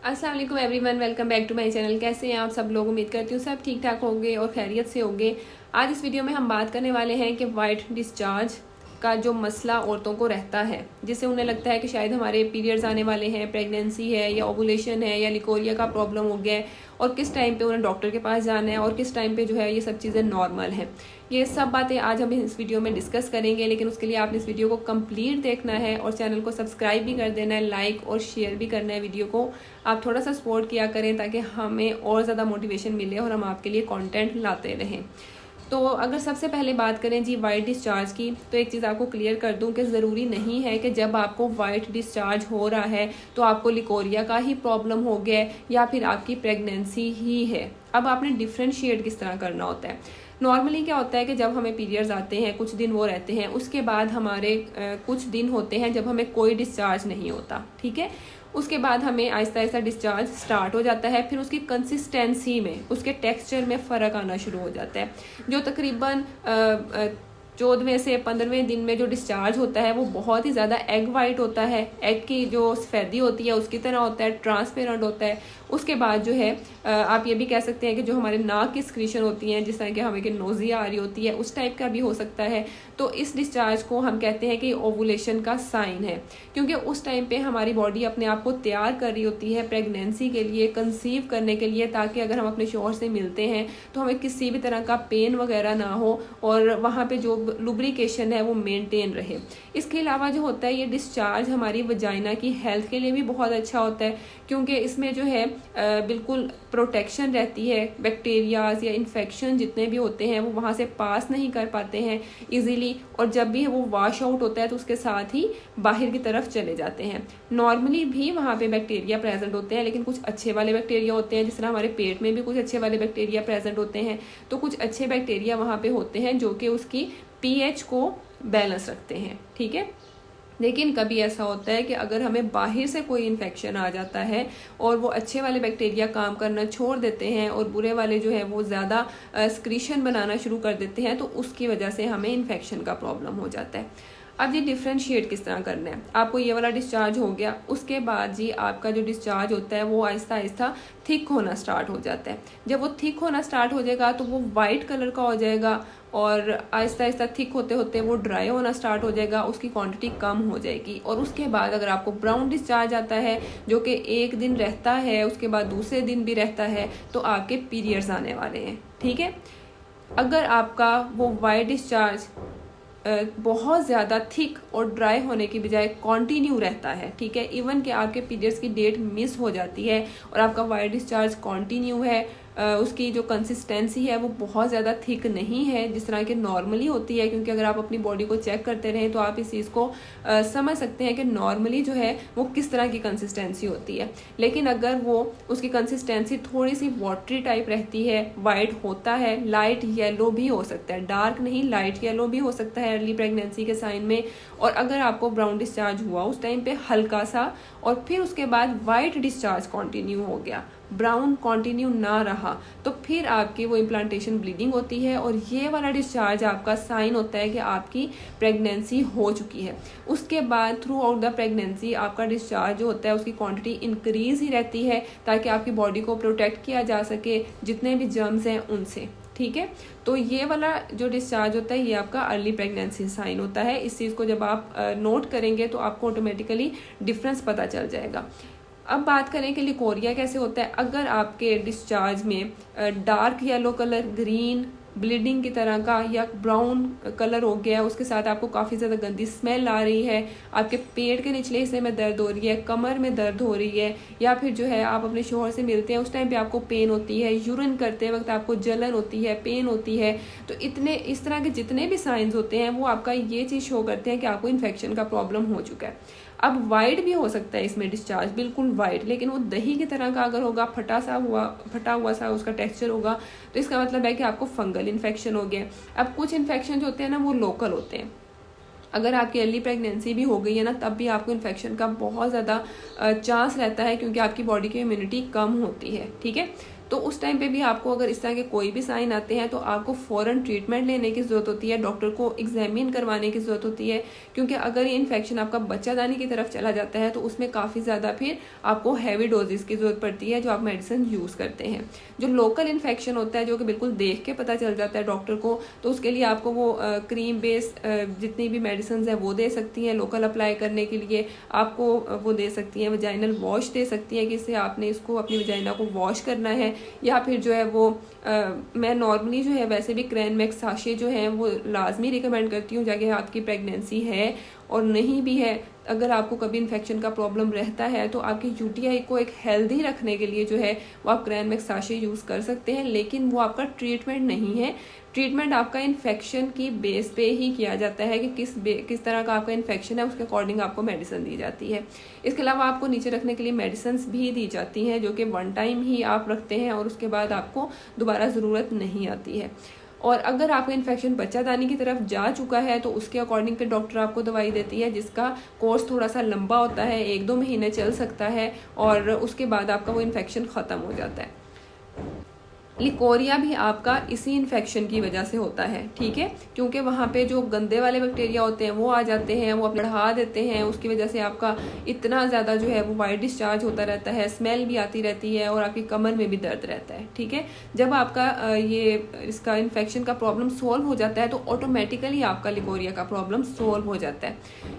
अस्सलाम वालेकुम everyone, welcome back to my channel. कैसे हैं आप सब लोग? उम्मीद करती हूँ सब ठीक ठाक होंगे और खैरियत से होंगे। आज इस वीडियो में हम बात करने वाले हैं कि वाइट डिस्चार्ज का जो मसला औरतों को रहता है, जिससे उन्हें लगता है कि शायद हमारे पीरियड्स आने वाले हैं, प्रेगनेंसी है या ओवुलेशन है या लिकोरिया का प्रॉब्लम हो गया है, और किस टाइम पे उन्हें डॉक्टर के पास जाना है और किस टाइम पे जो है ये सब चीज़ें नॉर्मल हैं। ये सब बातें आज हम इस वीडियो में डिस्कस करेंगे, लेकिन उसके लिए आपने इस वीडियो को कंप्लीट देखना है और चैनल को सब्सक्राइब भी कर देना है, लाइक और शेयर भी करना है वीडियो को। आप थोड़ा सा सपोर्ट किया करें ताकि हमें और ज़्यादा मोटिवेशन मिले और हम आपके लिए कंटेंट लाते रहें। तो अगर सबसे पहले बात करें जी वाइट डिस्चार्ज की, तो एक चीज़ आपको क्लियर कर दूं कि ज़रूरी नहीं है कि जब आपको वाइट डिस्चार्ज हो रहा है तो आपको लिकोरिया का ही प्रॉब्लम हो गया है या फिर आपकी प्रेगनेंसी ही है। अब आपने डिफ्रेंशिएट किस तरह करना होता है। नॉर्मली क्या होता है कि जब हमें पीरियड्स आते हैं कुछ दिन वो रहते हैं, उसके बाद हमारे कुछ दिन होते हैं जब हमें कोई डिस्चार्ज नहीं होता, ठीक है। उसके बाद हमें आहिस्ता आहिस्ता डिस्चार्ज स्टार्ट हो जाता है, फिर उसकी कंसिस्टेंसी में, उसके टेक्सचर में फ़र्क आना शुरू हो जाता है। जो तकरीबन 14वें से 15वें दिन में जो डिस्चार्ज होता है वो बहुत ही ज़्यादा एग वाइट होता है, एग की जो सफ़ेदी होती है उसकी तरह होता है, ट्रांसपेरेंट होता है। उसके बाद जो है आप ये भी कह सकते हैं कि जो हमारे नाक की स्क्रीशन होती हैं, जिस तरह की हमें कि नोज़िया आ रही होती है, उस टाइप का भी हो सकता है। तो इस डिस्चार्ज को हम कहते हैं कि ओवुलेशन का साइन है, क्योंकि उस टाइम पे हमारी बॉडी अपने आप को तैयार कर रही होती है प्रेगनेंसी के लिए, कंसीव करने के लिए, ताकि अगर हम अपने शौहर से मिलते हैं तो हमें किसी भी तरह का पेन वगैरह ना हो और वहाँ पे जो लुब्रिकेशन है वो मेंटेन रहे। इसके अलावा जो होता है ये डिस्चार्ज हमारी वजाइना की हेल्थ के लिए भी बहुत अच्छा होता है, क्योंकि इसमें जो है बिल्कुल प्रोटेक्शन रहती है। बैक्टीरियाज या इन्फेक्शन जितने भी होते हैं वो वहाँ से पास नहीं कर पाते हैं इजीली, और जब भी वो वॉश आउट होता है तो उसके साथ ही बाहर की तरफ चले जाते हैं। नॉर्मली भी वहाँ पे बैक्टीरिया प्रेजेंट होते हैं, लेकिन कुछ अच्छे वाले बैक्टीरिया होते हैं, जिस तरह हमारे पेट में भी कुछ अच्छे वाले बैक्टीरिया प्रेजेंट होते हैं। तो कुछ अच्छे बैक्टीरिया वहाँ पे होते हैं जो कि उसकी पीएच को बैलेंस रखते हैं, ठीक है। लेकिन कभी ऐसा होता है कि अगर हमें बाहर से कोई इन्फेक्शन आ जाता है और वो अच्छे वाले बैक्टीरिया काम करना छोड़ देते हैं और बुरे वाले जो है वो ज़्यादा स्क्रीशन बनाना शुरू कर देते हैं, तो उसकी वजह से हमें इन्फेक्शन का प्रॉब्लम हो जाता है। अब ये डिफ्रेंशिएट किस तरह करना है। आपको ये वाला डिस्चार्ज हो गया, उसके बाद जी आपका जो डिस्चार्ज होता है वो आहिस्ता आहिस्ता थिक होना स्टार्ट हो जाता है। जब वो थिक होना स्टार्ट हो जाएगा तो वो वाइट कलर का हो जाएगा और आहिस्ता आहिस्ता थिक होते होते वो ड्राई होना स्टार्ट हो जाएगा, उसकी क्वांटिटी कम हो जाएगी। और उसके बाद अगर आपको ब्राउन डिस्चार्ज आता है जो कि एक दिन रहता है, उसके बाद दूसरे दिन भी रहता है, तो आपके पीरियड्स आने वाले हैं, ठीक है। अगर आपका वो वाइट डिस्चार्ज बहुत ज़्यादा थिक और ड्राई होने की बजाय कंटिन्यू रहता है, ठीक है, इवन कि आपके पीरियड्स की डेट मिस हो जाती है और आपका वाइट डिस्चार्ज कंटिन्यू है, उसकी जो कंसिस्टेंसी है वो बहुत ज़्यादा थिक नहीं है जिस तरह की नॉर्मली होती है, क्योंकि अगर आप अपनी बॉडी को चेक करते रहें तो आप इस चीज़ को समझ सकते हैं कि नॉर्मली जो है वो किस तरह की कंसिस्टेंसी होती है। लेकिन अगर वो उसकी कंसिस्टेंसी थोड़ी सी वाटरी टाइप रहती है, वाइट होता है, लाइट येलो भी हो सकता है, डार्क नहीं लाइट येलो भी हो सकता है अर्ली प्रेगनेंसी के साइन में, और अगर आपको ब्राउन डिस्चार्ज हुआ उस टाइम पे हल्का सा और फिर उसके बाद वाइट डिस्चार्ज कंटिन्यू हो गया, ब्राउन कंटिन्यू ना रहा, तो फिर आपकी वो इम्प्लांटेशन ब्लीडिंग होती है और ये वाला डिस्चार्ज आपका साइन होता है कि आपकी प्रेगनेंसी हो चुकी है। उसके बाद थ्रू आउट द प्रेगनेंसी आपका डिस्चार्ज जो होता है उसकी क्वांटिटी इंक्रीज ही रहती है, ताकि आपकी बॉडी को प्रोटेक्ट किया जा सके जितने भी जर्म्स हैं उनसे, ठीक है। तो ये वाला जो डिस्चार्ज होता है ये आपका अर्ली प्रेगनेंसी साइन होता है। इस चीज़ को जब आप नोट करेंगे तो आपको ऑटोमेटिकली डिफरेंस पता चल जाएगा। अब बात करें कि लिकोरिया कैसे होता है। अगर आपके डिस्चार्ज में dark yellow colour, green, bleeding की तरह का या ब्राउन कलर हो गया, उसके साथ आपको काफ़ी ज़्यादा गंदी स्मेल आ रही है, आपके पेट के निचले हिस्से में दर्द हो रही है, कमर में दर्द हो रही है, या फिर जो है आप अपने शौहर से मिलते हैं उस टाइम पे आपको पेन होती है, यूरिन करते वक्त आपको जलन होती है, पेन होती है, तो इतने इस तरह के जितने भी साइंस होते हैं वो आपका ये चीज़ शो करते हैं कि आपको इन्फेक्शन का प्रॉब्लम हो चुका है। अब वाइट भी हो सकता है इसमें डिस्चार्ज, बिल्कुल वाइट, लेकिन वो दही की तरह का अगर होगा, फटा हुआ सा उसका टेक्सचर होगा, तो इसका मतलब है कि आपको फंगल इन्फेक्शन हो गया। अब कुछ इन्फेक्शन जो होते हैं ना वो लोकल होते हैं। अगर आपकी अर्ली प्रेगनेंसी भी हो गई है ना तब भी आपको इन्फेक्शन का बहुत ज़्यादा चांस रहता है, क्योंकि आपकी बॉडी की इम्यूनिटी कम होती है, ठीक है। तो उस टाइम पे भी आपको अगर इस तरह के कोई भी साइन आते हैं तो आपको फ़ौरन ट्रीटमेंट लेने की ज़रूरत होती है, डॉक्टर को एग्जामिन करवाने की ज़रूरत होती है, क्योंकि अगर ये इन्फेक्शन आपका बच्चादानी की तरफ चला जाता है तो उसमें काफ़ी ज़्यादा फिर आपको हैवी डोजेस की ज़रूरत पड़ती है जो आप मेडिसिन यूज़ करते हैं। जो लोकल इन्फेक्शन होता है जो कि बिल्कुल देख के पता चल जाता है डॉक्टर को, तो उसके लिए आपको वो क्रीम बेस्ड जितनी भी मेडिसिन है वो दे सकती हैं लोकल अप्लाई करने के लिए। आपको वो दे सकती हैं, वजाइनल वॉश दे सकती हैं कि इससे आपने इसको अपनी वजाइना को वॉश करना है, या फिर जो है वो मैं नॉर्मली जो है वैसे भी क्रैनमैक्स साशे जो हैं वो लाजमी रिकमेंड करती हूँ, जाके आपकी प्रेगनेंसी है और नहीं भी है, अगर आपको कभी इन्फेक्शन का प्रॉब्लम रहता है तो आपकी यूटीआई को एक हेल्दी रखने के लिए जो है वो आप क्रैनमैक्स साशे यूज़ कर सकते हैं, लेकिन वो आपका ट्रीटमेंट नहीं है। ट्रीटमेंट आपका इन्फेक्शन की बेस पे ही किया जाता है कि किस तरह का आपका इन्फेक्शन है, उसके अकॉर्डिंग आपको मेडिसिन दी जाती है। इसके अलावा आपको नीचे रखने के लिए मेडिसिन भी दी जाती हैं जो कि वन टाइम ही आप रखते हैं और उसके बाद आपको दोबारा ज़रूरत नहीं आती है। और अगर आपका इन्फेक्शन बच्चादानी की तरफ जा चुका है तो उसके अकॉर्डिंग फिर डॉक्टर आपको दवाई देती है जिसका कोर्स थोड़ा सा लंबा होता है, 1-2 महीने चल सकता है और उसके बाद आपका वो इन्फेक्शन ख़त्म हो जाता है। लिकोरिया भी आपका इसी इन्फेक्शन की वजह से होता है, ठीक है, क्योंकि वहाँ पे जो गंदे वाले बैक्टीरिया होते हैं वो आ जाते हैं, वो बढ़ा देते हैं, उसकी वजह से आपका इतना ज़्यादा जो है वो वाइट डिस्चार्ज होता रहता है, स्मेल भी आती रहती है और आपकी कमर में भी दर्द रहता है, ठीक है। जब आपका इसका इन्फेक्शन का प्रॉब्लम सोल्व हो जाता है तो ऑटोमेटिकली आपका लिकोरिया का प्रॉब्लम सोल्व हो जाता है।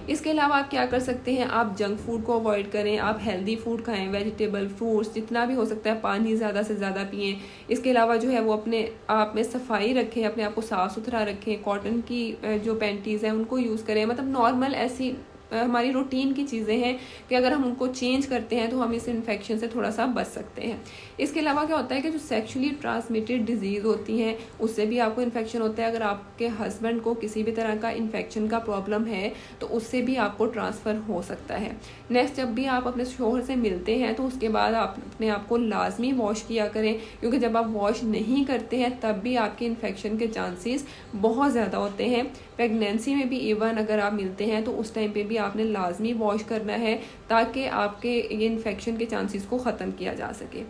इसके अलावा आप क्या कर सकते हैं, आप जंक फूड को अवॉइड करें, आप हेल्दी फूड खाएँ, वेजिटेबल फ्रूट्स जितना भी हो सकता है, पानी ज़्यादा से ज़्यादा पिएँ। इसके अलावा जो है वो अपने आप में सफाई रखें, अपने आप को साफ सुथरा रखें, कॉटन की जो पैंटीज़ हैं उनको यूज़ करें, मतलब नॉर्मल ऐसी हमारी रूटीन की चीज़ें हैं कि अगर हम उनको चेंज करते हैं तो हम इस इन्फेक्शन से थोड़ा सा बच सकते हैं। इसके अलावा क्या होता है कि जो सेक्सुअली ट्रांसमिटेड डिजीज़ होती हैं उससे भी आपको इन्फेक्शन होता है। अगर आपके हस्बैंड को किसी भी तरह का इन्फेक्शन का प्रॉब्लम है तो उससे भी आपको ट्रांसफ़र हो सकता है। नेक्स्ट, जब भी आप अपने शोहर से मिलते हैं तो उसके बाद आप अपने आप को लाजमी वॉश किया करें, क्योंकि जब आप वॉश नहीं करते हैं तब भी आपके इन्फेक्शन के चांसेस बहुत ज़्यादा होते हैं। प्रेगनेंसी में भी इवन अगर आप मिलते हैं तो उस टाइम पे भी आपने लाजमी वॉश करना है ताकि आपके ये इन्फेक्शन के चांसेस को ख़त्म किया जा सके।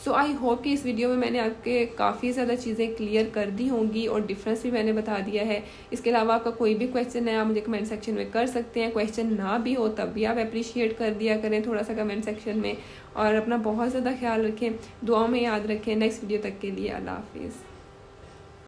सो आई होप कि इस वीडियो में मैंने आपके काफ़ी ज़्यादा चीज़ें क्लियर कर दी होंगी और डिफरेंस भी मैंने बता दिया है। इसके अलावा आपका कोई भी क्वेश्चन है आप मुझे कमेंट सेक्शन में कर सकते हैं, क्वेश्चन ना भी हो तब भी आप अप्रिशिएट कर दिया करें थोड़ा सा कमेंट सेक्शन में। और अपना बहुत ज़्यादा ख्याल रखें, दुआओं में याद रखें। नेक्स्ट वीडियो तक के लिए अल्लाह हाफिज़।